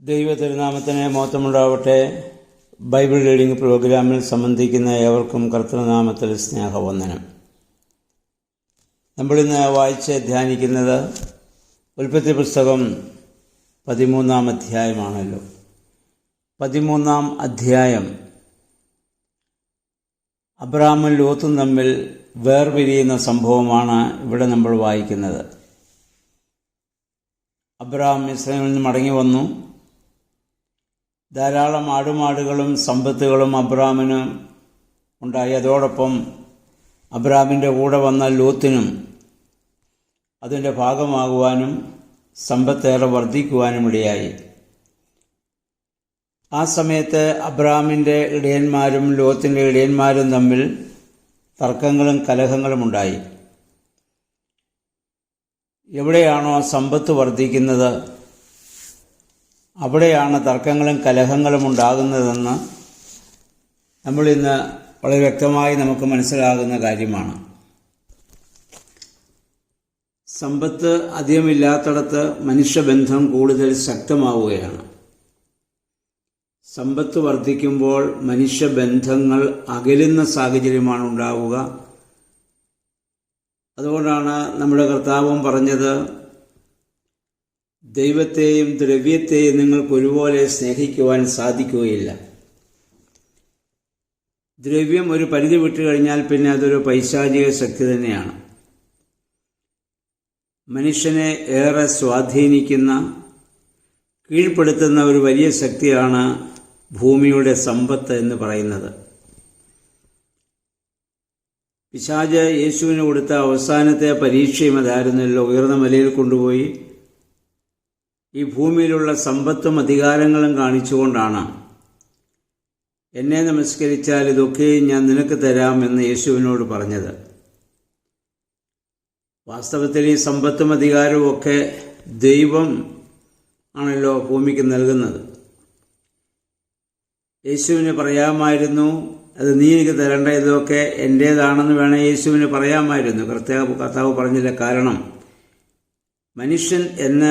ദൈവ തിരുനാമത്തിന് മഹത്വമുണ്ടാവട്ടെ. Bible reading പ്രോഗ്രാമിൽ സംബന്ധിക്കുന്ന ഏവർക്കും കർത്തൃനാമത്തിൽ സ്നേഹവന്ദനം. നമ്മളിന്ന് വായിച്ച് ധ്യാനിക്കുന്നത് ഉൽപ്പത്തി പുസ്തകം 13-ാം അധ്യായമാണല്ലോ. 13-ാം അധ്യായം അബ്രാമും ലോത്തും തമ്മിൽ വേർപിരിയുന്ന സംഭവമാണ് ഇവിടെ നമ്മൾ വായിക്കുന്നത്. അബ്രാം മിസ്രൈമിൽ നിന്ന് മടങ്ങി വന്നു. ധാരാളം ആടുമാടുകളും സമ്പത്തുകളും അബ്രാമിന് ഉണ്ടായി. അതോടൊപ്പം അബ്രാമിൻ്റെ കൂടെ വന്ന ലോത്തിനും അതിൻ്റെ ഭാഗമാകുവാനും സമ്പത്തേറെ വർദ്ധിക്കുവാനും ഇടയായി. ആ സമയത്ത് അബ്രാമിൻ്റെ ഇടയന്മാരും ലോത്തിൻ്റെ ഇടയന്മാരും തമ്മിൽ തർക്കങ്ങളും കലഹങ്ങളും ഉണ്ടായി. എവിടെയാണോ സമ്പത്ത് വർദ്ധിക്കുന്നത് അവിടെയാണ് തർക്കങ്ങളും കലഹങ്ങളും ഉണ്ടാകുന്നതെന്ന് നമ്മളിന്ന് വളരെ വ്യക്തമായി നമുക്ക് മനസ്സിലാകുന്ന കാര്യമാണ്. സമ്പത്ത് അധികമില്ലാത്തിടത്ത് മനുഷ്യബന്ധം കൂടുതൽ ശക്തമാവുകയാണ്. സമ്പത്ത് വർദ്ധിക്കുമ്പോൾ മനുഷ്യബന്ധങ്ങൾ അകലുന്ന സാഹചര്യമാണ് ഉണ്ടാവുക. അതുകൊണ്ടാണ് നമ്മുടെ കർത്താവും പറഞ്ഞത്, ദൈവത്തെയും ദ്രവ്യത്തെയും നിങ്ങൾക്ക് ഒരുപോലെ സ്നേഹിക്കുവാൻ സാധിക്കുകയില്ല. ദ്രവ്യം ഒരു പരിധി വിട്ടുകഴിഞ്ഞാൽ പിന്നെ അതൊരു പൈശാചിക ശക്തി തന്നെയാണ്. മനുഷ്യനെ ഏറെ സ്വാധീനിക്കുന്ന, കീഴ്പ്പെടുത്തുന്ന ഒരു വലിയ ശക്തിയാണ് ഭൂമിയുടെ സമ്പത്ത് എന്ന് പറയുന്നത്. പിശാച് യേശുവിന് കൊടുത്ത അവസാനത്തെ പരീക്ഷയും അതായിരുന്നല്ലോ. ഉയർന്ന മലയിൽ കൊണ്ടുപോയി ഈ ഭൂമിയിലുള്ള സമ്പത്തും അധികാരങ്ങളും കാണിച്ചുകൊണ്ടാണ്, എന്നെ നമസ്കരിച്ചാൽ ഇതൊക്കെയും ഞാൻ നിനക്ക് തരാമെന്ന് യേശുവിനോട് പറഞ്ഞത്. വാസ്തവത്തിൽ ഈ സമ്പത്തും അധികാരവും ഒക്കെ ദൈവം ആണല്ലോ ഭൂമിക്ക് നൽകുന്നത്. യേശുവിന് പറയാമായിരുന്നു, അത് നീ എനിക്ക് തരേണ്ട, ഇതൊക്കെ എൻ്റേതാണെന്ന് വേണം യേശുവിന് പറയാമായിരുന്നു. കർത്താവ് പറഞ്ഞില്ല. കാരണം മനുഷ്യൻ എന്ന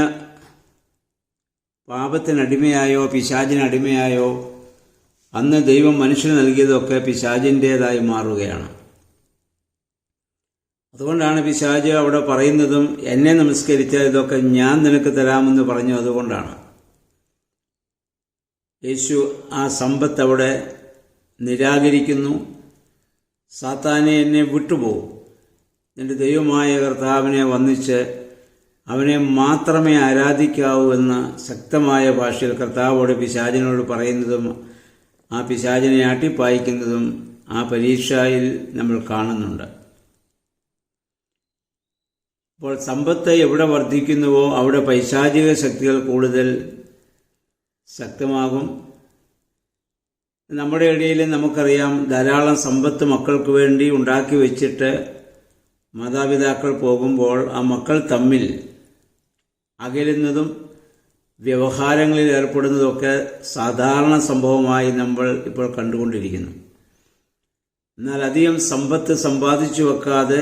പാപത്തിനടിമയായോ പിശാചിനടിമയായോ അന്ന് ദൈവം മനുഷ്യന് നൽകിയതൊക്കെ പിശാചിൻ്റേതായി മാറുകയാണ്. അതുകൊണ്ടാണ് പിശാച് അവിടെ പറയുന്നതും, എന്നെ നമസ്കരിച്ചാൽ ഇതൊക്കെ ഞാൻ നിനക്ക് തരാമെന്ന് പറഞ്ഞു. അതുകൊണ്ടാണ് യേശു ആ സമ്പത്ത് അവിടെ നിരാകരിക്കുന്നു. സാത്താനെ എന്നെ വിട്ടുപോകും, എൻ്റെ ദൈവമായ കർത്താവിനെ വന്ദിച്ച് അവനെ മാത്രമേ ആരാധിക്കാവൂ എന്ന് ശക്തമായ ഭാഷയിൽ കർത്താവോട് പിശാചിനോട് പറയുന്നതും ആ പിശാചിനെ ആട്ടിപ്പായിക്കുന്നതും ആ പരീക്ഷയിൽ നമ്മൾ കാണുന്നുണ്ട്. അപ്പോൾ സമ്പത്ത് എവിടെ വർദ്ധിക്കുന്നുവോ അവിടെ പൈശാചിക ശക്തികൾ കൂടുതൽ ശക്തമാകും. നമ്മുടെ ഇടയിൽ നമുക്കറിയാം, ധാരാളം സമ്പത്ത് മക്കൾക്ക് വേണ്ടി ഉണ്ടാക്കി വെച്ചിട്ട് മാതാപിതാക്കൾ പോകുമ്പോൾ ആ മക്കൾ തമ്മിൽ അകലുന്നതും വ്യവഹാരങ്ങളിൽ ഏർപ്പെടുന്നതൊക്കെ സാധാരണ സംഭവമായി നമ്മൾ ഇപ്പോൾ കണ്ടുകൊണ്ടിരിക്കുന്നു. എന്നാൽ അധികം സമ്പത്ത് സമ്പാദിച്ചു വെക്കാതെ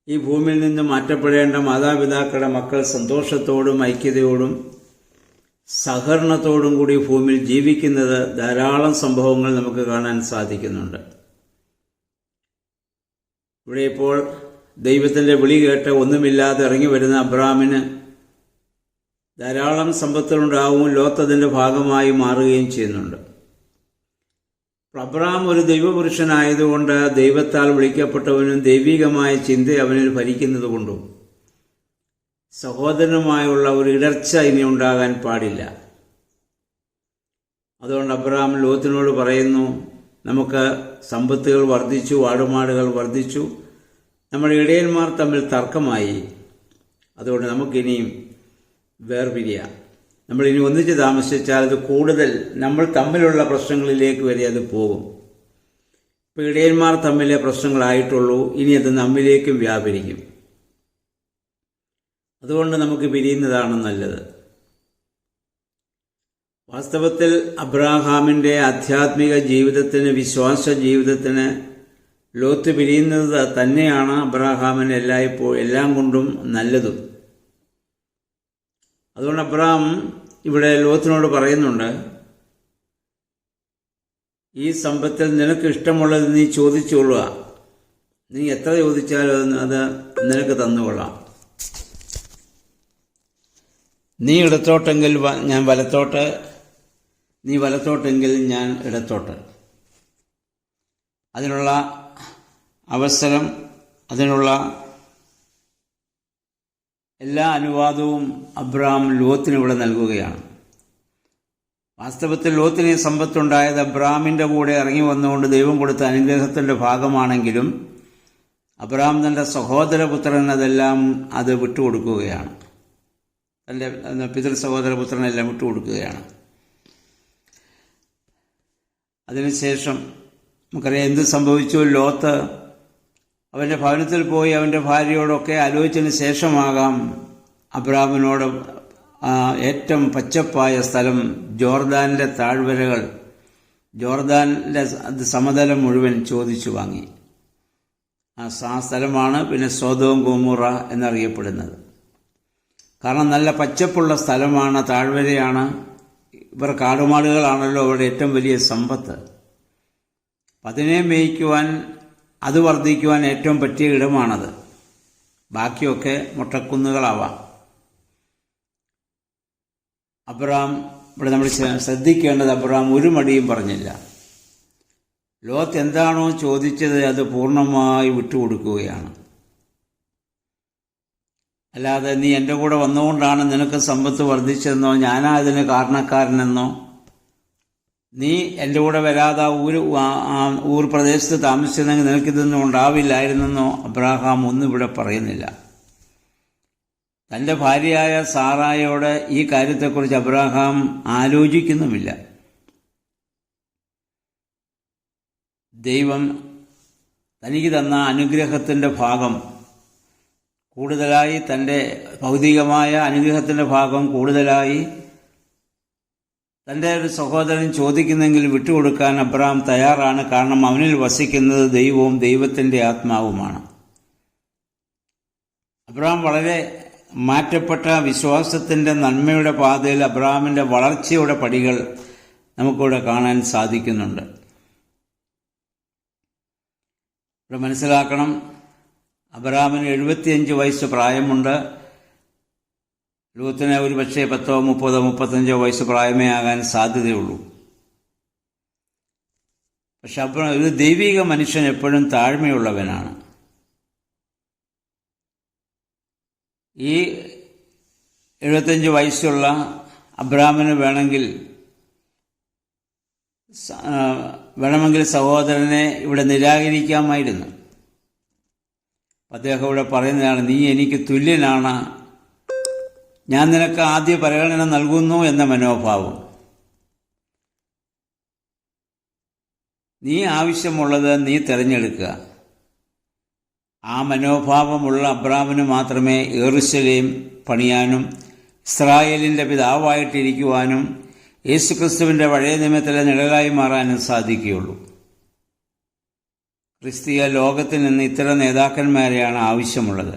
ഈ ഭൂമിയിൽ നിന്ന് മാറ്റപ്പെടേണ്ട മാതാപിതാക്കളുടെ മക്കൾ സന്തോഷത്തോടും ഐക്യതയോടും സഹകരണത്തോടും കൂടി ഭൂമിയിൽ ജീവിക്കുന്നത് ധാരാളം സംഭവങ്ങൾ നമുക്ക് കാണാൻ സാധിക്കുന്നുണ്ട്. ഇവിടെ ഇപ്പോൾ ദൈവത്തിൻ്റെ വിളി കേട്ട് ഒന്നുമില്ലാതെ ഇറങ്ങി വരുന്ന അബ്രാമിന് ധാരാളം സമ്പത്തുകളുണ്ടാവും. ലോത്ത് അതിൻ്റെ ഭാഗമായി മാറുകയും ചെയ്യുന്നുണ്ട്. അബ്രാം ഒരു ദൈവപുരുഷനായതുകൊണ്ട്, ദൈവത്താൽ വിളിക്കപ്പെട്ടവനും ദൈവികമായ ചിന്ത അവനിൽ ഭരിക്കുന്നതുകൊണ്ടും സഹോദരനുമായുള്ള ഒരു ഇടർച്ച ഇനി ഉണ്ടാകാൻ പാടില്ല. അതുകൊണ്ട് അബ്രാം ലോത്തിനോട് പറയുന്നു, നമുക്ക് സമ്പത്തുകൾ വർദ്ധിച്ചു, ആടുമാടുകൾ വർദ്ധിച്ചു, നമ്മുടെ ഇടയന്മാർ തമ്മിൽ തർക്കമായി, അതുകൊണ്ട് നമുക്കിനിയും വേർപിരിയാം. നമ്മളിനി ഒന്നിച്ച് താമസിച്ചാൽ അത് കൂടുതൽ നമ്മൾ തമ്മിലുള്ള പ്രശ്നങ്ങളിലേക്ക് വരെ അത് പോകും. ഇപ്പോൾ ഇടയന്മാർ തമ്മിലെ പ്രശ്നങ്ങളായിട്ടുള്ളൂ, ഇനി അത് നമ്മിലേക്കും വ്യാപരിക്കും. അതുകൊണ്ട് നമുക്ക് പിരിയുന്നതാണ് നല്ലത്. വാസ്തവത്തിൽ അബ്രാഹാമിൻ്റെ ആധ്യാത്മിക ജീവിതത്തിന്, വിശ്വാസ ജീവിതത്തിന് ലോത്ത് പിരിയുന്നത് തന്നെയാണ് അബ്രാഹാമിന് എല്ലാം കൊണ്ടും നല്ലതും. അതുകൊണ്ട് അബ്രാം ഇവിടെ ലോത്തിനോട് പറയുന്നുണ്ട്, ഈ സമ്പത്തിൽ നിനക്ക് ഇഷ്ടമുള്ളത് നീ ചോദിച്ചുകൊള്ളുക, നീ എത്ര ചോദിച്ചാലും അത് നിനക്ക് തന്നുകൊള്ളാം. നീ ഇടത്തോട്ടെങ്കിൽ ഞാൻ വലത്തോട്ട്, നീ വലത്തോട്ടെങ്കിൽ ഞാൻ ഇടത്തോട്ട്. അതിനുള്ള അവസരം, അതിനുള്ള എല്ലാ അനുവാദവും അബ്രഹാം ലോത്തിന് ഇവിടെ നൽകുകയാണ്. വാസ്തവത്തിൽ ലോത്തിന് സമ്പത്തുണ്ടായത് അബ്രഹാമിൻ്റെ കൂടെ ഇറങ്ങി വന്നുകൊണ്ട് ദൈവം കൊടുത്ത അനുഗ്രഹത്തിൻ്റെ ഭാഗമാണെങ്കിലും അബ്രഹാം തൻ്റെ സഹോദരപുത്രൻ അത് വിട്ടുകൊടുക്കുകയാണ്. തൻ്റെ പിതൃ സഹോദരപുത്രനെല്ലാം വിട്ടുകൊടുക്കുകയാണ്. അതിനുശേഷം നമുക്കറിയാം എന്ത് സംഭവിച്ചു. ലോത്ത് അവൻ്റെ ഭവനത്തിൽ പോയി അവൻ്റെ ഭാര്യയോടൊക്കെ ആലോചിച്ചതിന് ശേഷമാകാം അബ്രഹാമിനോട് ഏറ്റവും പച്ചപ്പായ സ്ഥലം, ജോർദാനിലെ താഴ്വരകൾ, ജോർദാനിലെ സമതലം മുഴുവൻ ചോദിച്ചു വാങ്ങി. ആ സ്ഥലമാണ് പിന്നെ സോദോം ഗൊമോറ എന്നറിയപ്പെടുന്നത്. കാരണം നല്ല പച്ചപ്പുള്ള സ്ഥലമാണ്, താഴ്വരയാണ്. ഇവർ കാടുമാടുകളാണല്ലോ അവരുടെ ഏറ്റവും വലിയ സമ്പത്ത്. അതിനെ മേയ്ക്കുവാൻ, അത് വർദ്ധിക്കുവാൻ ഏറ്റവും പറ്റിയ ഇടമാണത്. ബാക്കിയൊക്കെ മുട്ടക്കുന്നുകളാവാം. അബ്രഹാം ഇവിടെ നമ്മൾ ശ്രദ്ധിക്കേണ്ടത്, അബ്രഹാം ഒരു മടിയും പറഞ്ഞില്ല. ലോത്ത് എന്താണോ ചോദിച്ചത് അത് പൂർണ്ണമായി വിട്ടുകൊടുക്കുകയാണ്. അല്ലാതെ നീ എൻ്റെ കൂടെ വന്നുകൊണ്ടാണ് നിനക്ക് സമ്പത്ത് വർദ്ധിച്ചതെന്നോ, ഞാനാ അതിന് കാരണക്കാരനെന്നോ, നീ എൻ്റെ കൂടെ വരാതെ ഊർ പ്രദേശത്ത് താമസിച്ചതെങ്കിൽ നിനക്കിതൊന്നും ഉണ്ടാവില്ലായിരുന്നെന്നോ അബ്രഹാം ഒന്നും ഇവിടെ പറയുന്നില്ല. തൻ്റെ ഭാര്യയായ സാറായോട് ഈ കാര്യത്തെക്കുറിച്ച് അബ്രഹാം ആലോചിക്കുന്നുമില്ല. ദൈവം തനിക്ക് തന്ന അനുഗ്രഹത്തിൻ്റെ ഭാഗം കൂടുതലായി, തൻ്റെ ഭൗതികമായ അനുഗ്രഹത്തിൻ്റെ ഭാഗം കൂടുതലായി തൻ്റെ ഒരു സഹോദരൻ ചോദിക്കുന്നെങ്കിൽ വിട്ടുകൊടുക്കാൻ അബ്രഹാം തയ്യാറാണ്. കാരണം അവനിൽ വസിക്കുന്നത് ദൈവവും ദൈവത്തിൻ്റെ ആത്മാവുമാണ്. അബ്രഹാം വളരെ മാറ്റപ്പെട്ട വിശ്വാസത്തിൻ്റെ നന്മയുടെ പാതയിൽ അബ്രഹാമിൻ്റെ വളർച്ചയുടെ പടികൾ നമുക്കിവിടെ കാണാൻ സാധിക്കുന്നുണ്ട്. ഇവിടെ മനസ്സിലാക്കണം, അബ്രഹാമിന് 75 വയസ്സ് പ്രായമുണ്ട്. ലോത്തിന് ഒരു പക്ഷേ 10, 30, 35 വയസ്സ് പ്രായമേ ആകാൻ സാധ്യതയുള്ളൂ. പക്ഷെ ഒരു ദൈവിക മനുഷ്യൻ എപ്പോഴും താഴ്മയുള്ളവനാണ്. ഈ 75 വയസ്സുള്ള അബ്രഹാമിന് വേണമെങ്കിൽ സഹോദരനെ ഇവിടെ നിരാകരിക്കാമായിരുന്നു. അദ്ദേഹം ഇവിടെ പറയുന്നതാണ്, നീ എനിക്ക് തുല്യനാണ്, ഞാൻ നിനക്ക് ആദ്യ പരിഗണന നൽകുന്നു എന്ന മനോഭാവം. നീ ആവശ്യമുള്ളത് നീ തിരഞ്ഞെടുക്കുക. ആ മനോഭാവമുള്ള അബ്രഹാമിന് മാത്രമേ യെരൂശലേം പണിയാനും ഇസ്രായേലിൻ്റെ പിതാവായിട്ടിരിക്കുവാനും യേശുക്രിസ്തുവിൻ്റെ പഴയ നിയമത്തിലെ നിഴലായി മാറാനും സാധിക്കുകയുള്ളൂ. ക്രിസ്തീയ ലോകത്തിൽ നിന്ന് ഇത്തരം നേതാക്കന്മാരെയാണ് ആവശ്യമുള്ളത്.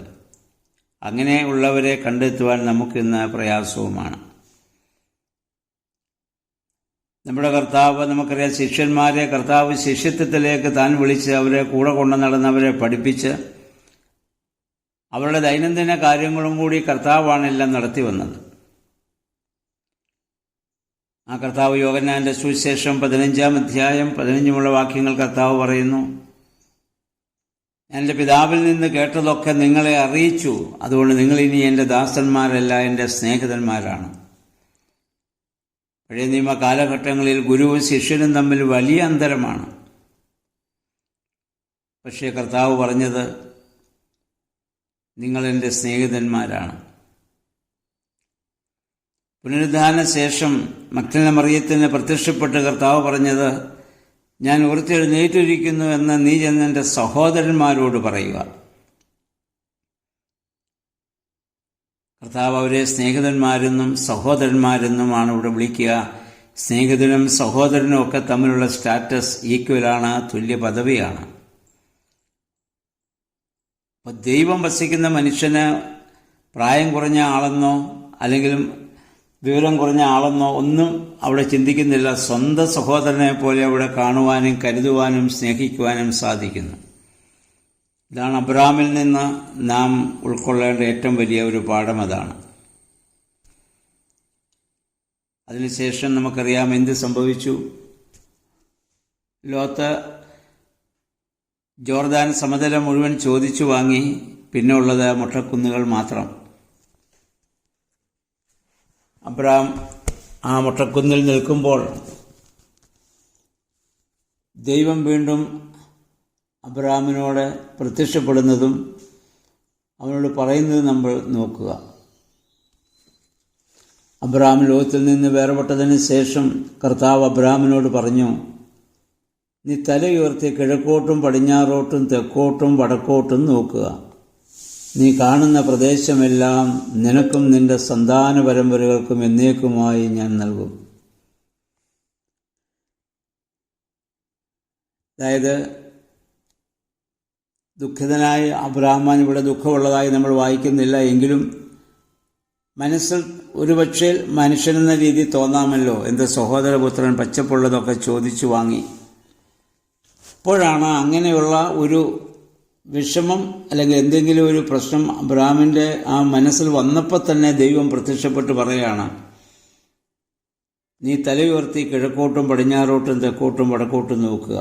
അങ്ങനെ ഉള്ളവരെ കണ്ടെത്തുവാൻ നമുക്കിന്ന് പ്രയാസവുമാണ്. നമ്മുടെ കർത്താവ്, നമുക്കറിയാം, ശിഷ്യന്മാരെ കർത്താവ് ശിഷ്യത്വത്തിലേക്ക് താൻ വിളിച്ച് അവരെ കൂടെ കൊണ്ടു നടന്നവരെ പഠിപ്പിച്ച് അവരുടെ ദൈനംദിന കാര്യങ്ങളും കൂടി കർത്താവാണ് എല്ലാം നടത്തി വന്നത്. ആ കർത്താവ് യോഹന്നാന്റെ സുവിശേഷം 15-ാം അധ്യായം 15 വാക്യങ്ങൾ കർത്താവ് പറയുന്നു, എൻ്റെ പിതാവിൽ നിന്ന് കേട്ടതൊക്കെ നിങ്ങളെ അറിയിച്ചു, അതുകൊണ്ട് നിങ്ങളിനി എൻ്റെ ദാസന്മാരല്ല, എൻ്റെ സ്നേഹിതന്മാരാണ്. പഴയ നിയമ കാലഘട്ടങ്ങളിൽ ഗുരുവും ശിഷ്യനും തമ്മിൽ വലിയ അന്തരമാണ്. പക്ഷേ കർത്താവ് പറഞ്ഞത്, നിങ്ങളെൻ്റെ സ്നേഹിതന്മാരാണ്. പുനരുദ്ധാന ശേഷം മഗ്ദലന മറിയത്തിന് പ്രത്യക്ഷപ്പെട്ട് കർത്താവ് പറഞ്ഞത്, ഞാൻ ഉയർത്തെഴുന്നേറ്റിരിക്കുന്നു എന്ന് നീ ചെന്ന് എൻ്റെ സഹോദരന്മാരോട് പറയുക. കർത്താവ് അവരെ സ്നേഹിതന്മാരെന്നും സഹോദരന്മാരെന്നുമാണ് ഇവിടെ വിളിക്കുക. സ്നേഹിതനും സഹോദരനും ഒക്കെ തമ്മിലുള്ള സ്റ്റാറ്റസ് ഈക്വലാണ്, തുല്യ പദവിയാണ്. അപ്പോൾ ദൈവം വസിക്കുന്ന മനുഷ്യന് പ്രായം കുറഞ്ഞ ആളെന്നോ അല്ലെങ്കിൽ വിവരം കുറഞ്ഞ ആളെന്നോ ഒന്നും അവിടെ ചിന്തിക്കുന്നില്ല. സ്വന്തം സഹോദരനെ പോലെ അവിടെ കാണുവാനും കരുതുവാനും സ്നേഹിക്കുവാനും സാധിക്കുന്നു. ഇതാണ് അബ്രഹാമിൽ നിന്ന് നാം ഉൾക്കൊള്ളേണ്ട ഏറ്റവും വലിയ ഒരു പാഠം. അതാണ്. അതിനുശേഷം നമുക്കറിയാം എന്ത് സംഭവിച്ചു. ലോത്ത് ജോർദാൻ സമതലം മുഴുവൻ ചോദിച്ചു വാങ്ങി. പിന്നെ ഉള്ളത് മുട്ടക്കുന്നുകൾ മാത്രം. അബ്രഹാം ആ മുട്ടക്കുന്നിൽ നിൽക്കുമ്പോൾ ദൈവം വീണ്ടും അബ്രഹാമിനോട് പ്രത്യക്ഷപ്പെടുന്നതും അവനോട് പറയുന്നതും നമ്മൾ നോക്കുക. അബ്രഹാം ലോകത്തിൽ നിന്ന് വേർപെട്ടതിന് ശേഷം കർത്താവ് അബ്രഹാമിനോട് പറഞ്ഞു, നീ തലയുയർത്തി കിഴക്കോട്ടും പടിഞ്ഞാറോട്ടും തെക്കോട്ടും വടക്കോട്ടും നോക്കുക. നീ കാണുന്ന പ്രദേശമെല്ലാം നിനക്കും നിന്റെ സന്താന പരമ്പരകൾക്കും എന്നേക്കുമായി ഞാൻ നൽകും. അതായത് ദുഃഖിതനായ അബ്രഹാം ഇവിടെ ദുഃഖമുള്ളതായി നമ്മൾ വായിക്കുന്നില്ല. എങ്കിലും മനസ്സിൽ ഒരുപക്ഷെ മനുഷ്യനെന്ന രീതി തോന്നാമല്ലോ, എൻ്റെ സഹോദരപുത്രൻ പച്ചപ്പുള്ളതൊക്കെ ചോദിച്ചു വാങ്ങി. അപ്പോഴാണ് അങ്ങനെയുള്ള ഒരു വിഷമം അല്ലെങ്കിൽ എന്തെങ്കിലും ഒരു പ്രശ്നം അബ്രഹാമിൻ്റെ ആ മനസ്സിൽ വന്നപ്പോൾ തന്നെ ദൈവം പ്രത്യക്ഷപ്പെട്ട് പറയുകയാണ്, നീ തലയുയർത്തി കിഴക്കോട്ടും പടിഞ്ഞാറോട്ടും തെക്കോട്ടും വടക്കോട്ടും നോക്കുക.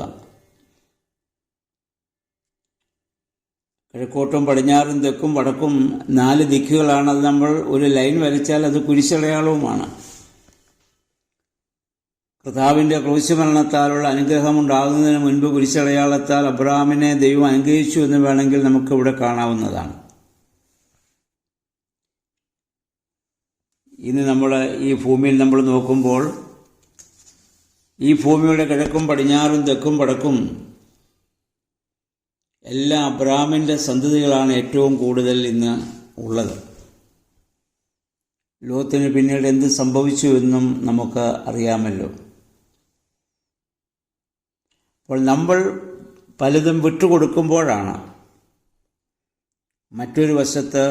കിഴക്കോട്ടും പടിഞ്ഞാറും തെക്കും വടക്കും 4 ദിക്കുകളാണ്. അത് നമ്മൾ ഒരു ലൈൻ വരച്ചാൽ അത് കുരിശടയാളവുമാണ്. കർത്താവിൻ്റെ ക്രൂശുമരണത്താലുള്ള അനുഗ്രഹം ഉണ്ടാകുന്നതിന് മുൻപ് കുരിശടയാളത്താൽ അബ്രഹാമിനെ ദൈവം അനുഗ്രഹിച്ചു എന്ന് വേണമെങ്കിൽ നമുക്കിവിടെ കാണാവുന്നതാണ്. ഇന്ന് നമ്മൾ ഈ ഭൂമിയിൽ നമ്മൾ നോക്കുമ്പോൾ ഈ ഭൂമിയുടെ കിഴക്കും പടിഞ്ഞാറും തെക്കും വടക്കും എല്ലാ അബ്രഹാമിൻ്റെ സന്തതികളാണ് ഏറ്റവും കൂടുതൽ ഇന്ന് ഉള്ളത്. ലോകത്തിന് പിന്നീട് എന്ത് സംഭവിച്ചു എന്നും നമുക്ക് അറിയാമല്ലോ. അപ്പോൾ നമ്മൾ പലതും വിട്ടുകൊടുക്കുമ്പോഴാണ് മറ്റൊരു വശത്ത്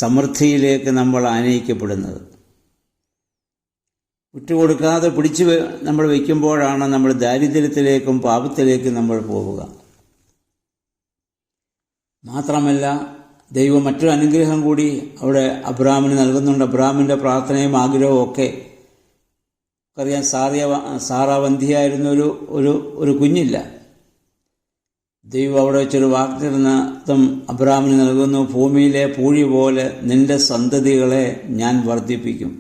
സമൃദ്ധിയിലേക്ക് നമ്മൾ ആനയിക്കപ്പെടുന്നത്. വിട്ടുകൊടുക്കാതെ പിടിച്ചു നമ്മൾ വയ്ക്കുമ്പോഴാണ് നമ്മൾ ദാരിദ്ര്യത്തിലേക്കും പാപത്തിലേക്കും നമ്മൾ പോവുക. മാത്രമല്ല ദൈവം മറ്റൊരു അനുഗ്രഹം കൂടി അവിടെ അബ്രഹാമിന് നൽകുന്നുണ്ട്. അബ്രഹാമിൻ്റെ പ്രാർത്ഥനയും ആഗ്രഹവും ഒക്കെ അറിയാൻ സാറാവന്ധിയായിരുന്ന ഒരു കുഞ്ഞില്ല. ദൈവം അവിടെ വെച്ചൊരു വാഗ്ദത്തം അബ്രഹാമിന് നൽകുന്നു, ഭൂമിയിലെ പൂഴി പോലെ നിന്റെ സന്തതികളെ ഞാൻ വർദ്ധിപ്പിക്കും.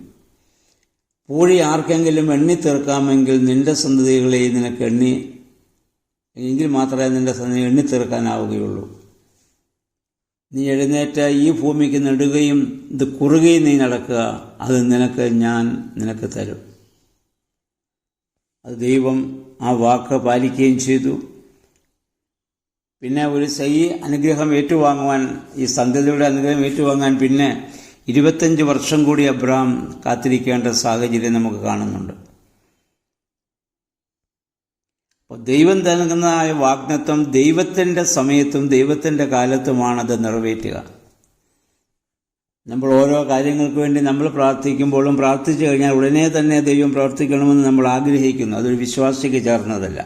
പൂഴി ആർക്കെങ്കിലും എണ്ണിത്തീർക്കാമെങ്കിൽ നിന്റെ സന്തതികളെ നിനക്ക് എങ്കിൽ മാത്രമേ നിന്റെ സന്തതി എണ്ണിത്തീർക്കാനാവുകയുള്ളൂ. നീ എഴുന്നേറ്റ് ഈ ഭൂമിക്ക് നെടുകയും ഇത് കുറുകയും നീ നടക്കുക, അത് ഞാൻ നിനക്ക് തരും. അത് ദൈവം ആ വാക്ക് പാലിക്കുകയും ചെയ്തു. പിന്നെ ഒരു അനുഗ്രഹം ഏറ്റുവാങ്ങുവാൻ, ഈ സന്തതിയുടെ അനുഗ്രഹം ഏറ്റുവാങ്ങാൻ പിന്നെ 25 വർഷം കൂടി അബ്രഹാം കാത്തിരിക്കേണ്ട സാഹചര്യം നമുക്ക് കാണുന്നുണ്ട്. അപ്പോൾ ദൈവം നൽകുന്നതായ വാഗ്ദത്തം ദൈവത്തിൻ്റെ സമയത്തും ദൈവത്തിൻ്റെ കാലത്തുമാണത് നിറവേറ്റുക. നമ്മൾ ഓരോ കാര്യങ്ങൾക്ക് വേണ്ടി നമ്മൾ പ്രാർത്ഥിക്കുമ്പോഴും പ്രാർത്ഥിച്ചു കഴിഞ്ഞാൽ ഉടനെ തന്നെ ദൈവം പ്രവർത്തിക്കണമെന്ന് നമ്മൾ ആഗ്രഹിക്കുന്നു. അതൊരു വിശ്വാസിക്ക് ചേർന്നതല്ല.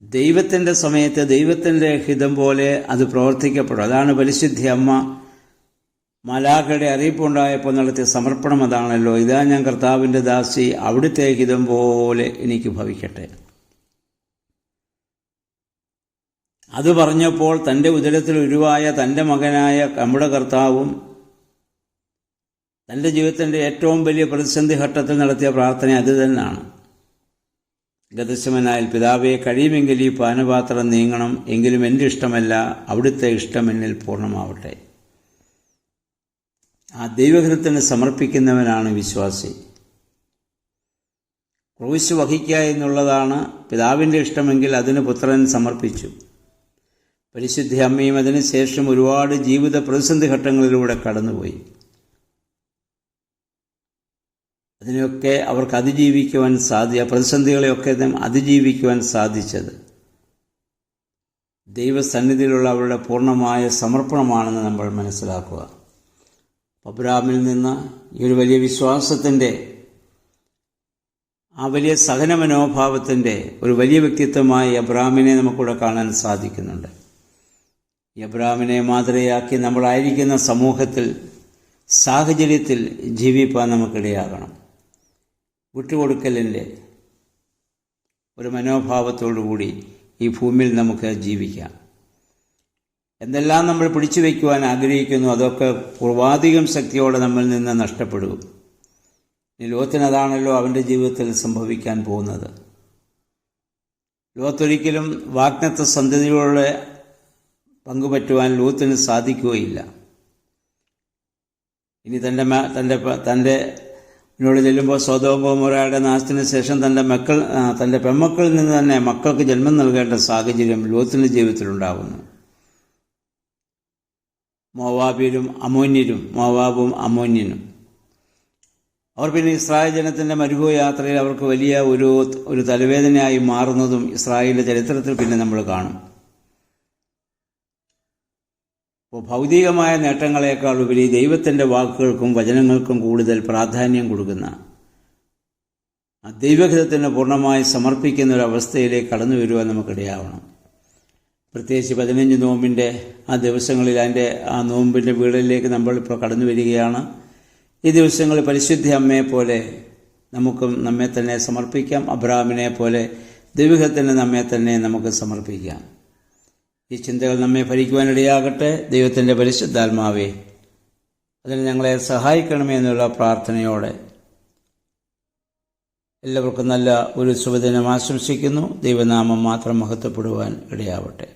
ദൈവത്തിൻ്റെ സമയത്ത് ദൈവത്തിൻ്റെ ഹിതം പോലെ അത് പ്രവർത്തിക്കപ്പെടും. അതാണ് പരിശുദ്ധ അമ്മ മലാഖയുടെ അറിയിപ്പുണ്ടായപ്പോൾ നടത്തിയ സമർപ്പണം അതാണല്ലോ, ഇതാ ഞാൻ കർത്താവിൻ്റെ ദാസി, അവിടുത്തെ ഹിതം പോലെ എനിക്ക് ഭവിക്കട്ടെ. അത് പറഞ്ഞപ്പോൾ തൻ്റെ ഉദരത്തിൽ ഉരുവായ തൻ്റെ മകനായ നമ്മുടെ കർത്താവും തൻ്റെ ജീവിതത്തിൻ്റെ ഏറ്റവും വലിയ പ്രതിസന്ധി ഘട്ടത്തിൽ നടത്തിയ പ്രാർത്ഥന അത് തന്നെയാണ്. ഗതശമനായ പിതാവേ, കഴിയുമെങ്കിൽ ഈ പാനപാത്രം നീങ്ങണം, എങ്കിലും എൻ്റെ ഇഷ്ടമല്ല അവിടുത്തെ ഇഷ്ടം എന്നിൽ പൂർണ്ണമാവട്ടെ. ആ ദൈവഹിതത്തിന് സമർപ്പിക്കുന്നവനാണ് വിശ്വാസി. ക്രൂശ് വഹിക്കുക എന്നുള്ളതാണ് പിതാവിൻ്റെ ഇഷ്ടമെങ്കിൽ അതിന് പുത്രൻ സമർപ്പിച്ചു. പരിശുദ്ധ അമ്മയും അതിനുശേഷം ഒരുപാട് ജീവിത പ്രതിസന്ധി ഘട്ടങ്ങളിലൂടെ കടന്നുപോയി. അതിനെയൊക്കെ അവർക്ക് അതിജീവിക്കുവാൻ പ്രതിസന്ധികളെയൊക്കെ അതിജീവിക്കുവാൻ സാധിച്ചത് ദൈവസന്നിധിയിലുള്ള അവരുടെ പൂർണ്ണമായ സമർപ്പണമാണെന്ന് നമ്മൾ മനസ്സിലാക്കുക. അബ്രഹാമിൽ നിന്ന് ഈ ഒരു വലിയ വിശ്വാസത്തിൻ്റെ, ആ വലിയ സഹന മനോഭാവത്തിൻ്റെ ഒരു വലിയ വ്യക്തിത്വമായി അബ്രഹാമിനെ നമുക്കിവിടെ കാണാൻ സാധിക്കുന്നുണ്ട്. ഈ അബ്രഹാമിനെ മാതൃകയാക്കി നമ്മളായിരിക്കുന്ന സമൂഹത്തിൽ, സാഹചര്യത്തിൽ ജീവിപ്പാൻ നമുക്കിടയാകണം. വിട്ടുകൊടുക്കലിൻ്റെ ഒരു മനോഭാവത്തോടുകൂടി ഈ ഭൂമിയിൽ നമുക്ക് ജീവിക്കാം. എന്തെല്ലാം നമ്മൾ പിടിച്ചു വയ്ക്കുവാൻ ആഗ്രഹിക്കുന്നു അതൊക്കെ പൂർവാധികം ശക്തിയോടെ നമ്മിൽ നിന്ന് നഷ്ടപ്പെടും. ലോത്തിനതാണല്ലോ അവൻ്റെ ജീവിതത്തിൽ സംഭവിക്കാൻ പോകുന്നത്. ലോത്തൊരിക്കലും വാഗ്ദത്ത സന്തതിയോടെ പങ്കുപറ്റുവാൻ ലോത്തിന് സാധിക്കുകയില്ല. ഇനി തൻ്റെ എന്നോട് ചെല്ലുമ്പോൾ സൊദോം ഗൊമോറയുടെ നാശത്തിന് ശേഷം തൻ്റെ പെൺമക്കളിൽ നിന്ന് തന്നെ മക്കൾക്ക് ജന്മം നൽകേണ്ട സാഹചര്യം ലോത്തിൻ്റെ ജീവിതത്തിലുണ്ടാകുന്നു. മോവാബും അമോന്യനും അവർ പിന്നെ ഇസ്രായേൽ ജനത്തിൻ്റെ മരുഭൂമി യാത്രയിൽ അവർക്ക് വലിയ ഒരു തലവേദനയായി മാറുന്നതും ഇസ്രായേലിൻ്റെ ചരിത്രത്തിൽ പിന്നെ നമ്മൾ കാണും. അപ്പോൾ ഭൗതികമായ നേട്ടങ്ങളെക്കാൾ ഉപരി ദൈവത്തിൻ്റെ വാക്കുകൾക്കും വചനങ്ങൾക്കും കൂടുതൽ പ്രാധാന്യം കൊടുക്കുന്ന, ദൈവഹിതത്തിന് പൂർണ്ണമായി സമർപ്പിക്കുന്ന ഒരവസ്ഥയിലേക്ക് കടന്നു വരുവാൻ നമുക്കിടയാവണം. പ്രത്യേകിച്ച് 15 നോമ്പിൻ്റെ ആ ദിവസങ്ങളിൽ ആ നോമ്പിൻ്റെ വീടുകളിലേക്ക് നമ്മളിപ്പോൾ കടന്നു വരികയാണ്. ഈ ദിവസങ്ങളിൽ പരിശുദ്ധ അമ്മയെപ്പോലെ നമുക്കും നമ്മെ തന്നെ സമർപ്പിക്കാം. അബ്രഹാമിനെ പോലെ ദൈവഹിതത്തിന് നമ്മെ തന്നെ നമുക്ക് സമർപ്പിക്കാം. ഈ ചിന്തകൾ നമ്മെ ഭരിക്കുവാനിടയാകട്ടെ. ദൈവത്തിൻ്റെ പരിശുദ്ധാത്മാവേ, അതിന് ഞങ്ങളെ സഹായിക്കണമേ എന്നുള്ള പ്രാർത്ഥനയോടെ എല്ലാവർക്കും നല്ല ഒരു ശുഭദിനം ആശംസിക്കുന്നു. ദൈവനാമം മാത്രം മഹത്വപ്പെടുവാൻ ഇടയാവട്ടെ.